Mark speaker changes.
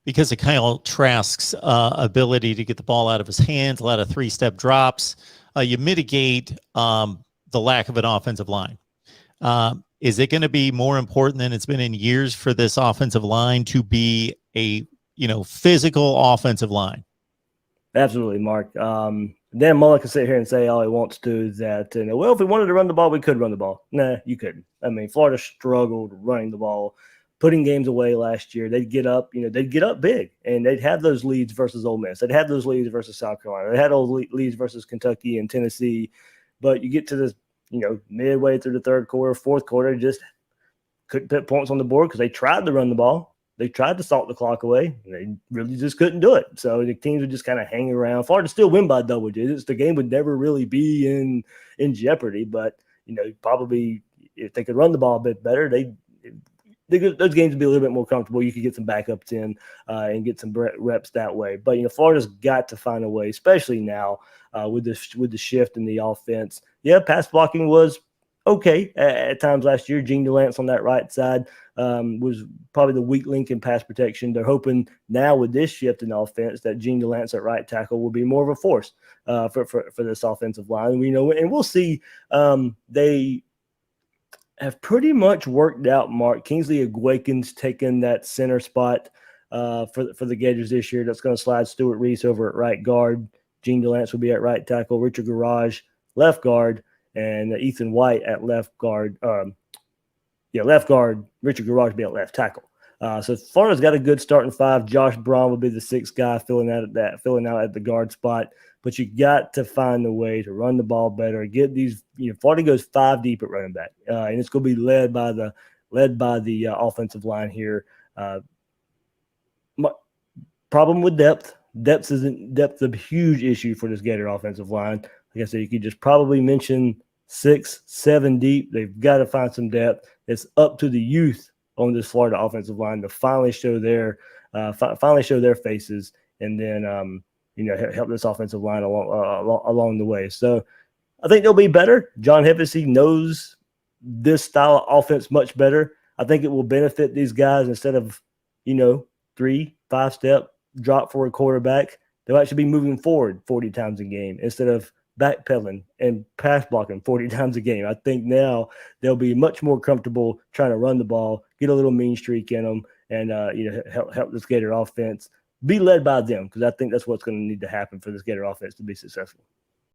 Speaker 1: because of Kyle Trask's ability to get the ball out of his hands, a lot of three-step drops. You mitigate the lack of an offensive line. Is it going to be more important than it's been in years for this offensive line to be a physical offensive line?
Speaker 2: Absolutely, Mark. Dan Mullen can sit here and say all he wants to that, well, if we wanted to run the ball, we could run the ball. Nah, you couldn't. I mean, Florida struggled running the ball, putting games away last year. They'd get up, they'd get up big, and they'd have those leads versus Ole Miss. They'd have those leads versus South Carolina. They had those leads versus Kentucky and Tennessee. But you get to this, midway through the third quarter, fourth quarter, just couldn't put points on the board because they tried to run the ball. They tried to salt the clock away, and they really just couldn't do it. So the teams would just kind of hang around. Florida still win by double digits. The game would never really be in jeopardy. But probably if they could run the ball a bit better, those games would be a little bit more comfortable. You could get some backups in and get some reps that way. But Florida's got to find a way, especially now with the shift in the offense. Yeah, pass blocking was okay at times last year. Gene Delance on that right side was probably the weak link in pass protection. They're hoping now with this shift in offense that Gene Delance at right tackle will be more of a force for this offensive line. And we'll see. They have pretty much worked out Mark Kingsley Aguaken's taken that center spot for the Gators this year. That's going to slide Stuart Reese over at right guard. Gene Delance will be at right tackle. Richard Garage left guard. And Ethan White at left guard. Left guard. Richard Garage be at left tackle. So Florida's got a good starting five. Josh Braun will be the sixth guy filling out at the guard spot. But you got to find a way to run the ball better. Get these. Florida goes 5 deep at running back, and it's going to be led by the offensive line here. Problem with depth. Depth is a huge issue for this Gator offensive line. Like I said, you could just probably mention 6, 7 deep. They've got to find some depth. It's up to the youth on this Florida offensive line to finally show their faces, and then help this offensive line along the way. So I think they'll be better. John Hevesy knows this style of offense much better. I think it will benefit these guys instead of 3, 5 step drop for a quarterback. They'll actually be moving forward 40 times a game instead of backpedaling and pass blocking 40 times a game. I think now they'll be much more comfortable trying to run the ball, get a little mean streak in them, and help this Gator offense be led by them, because I think that's what's going to need to happen for this Gator offense to be successful.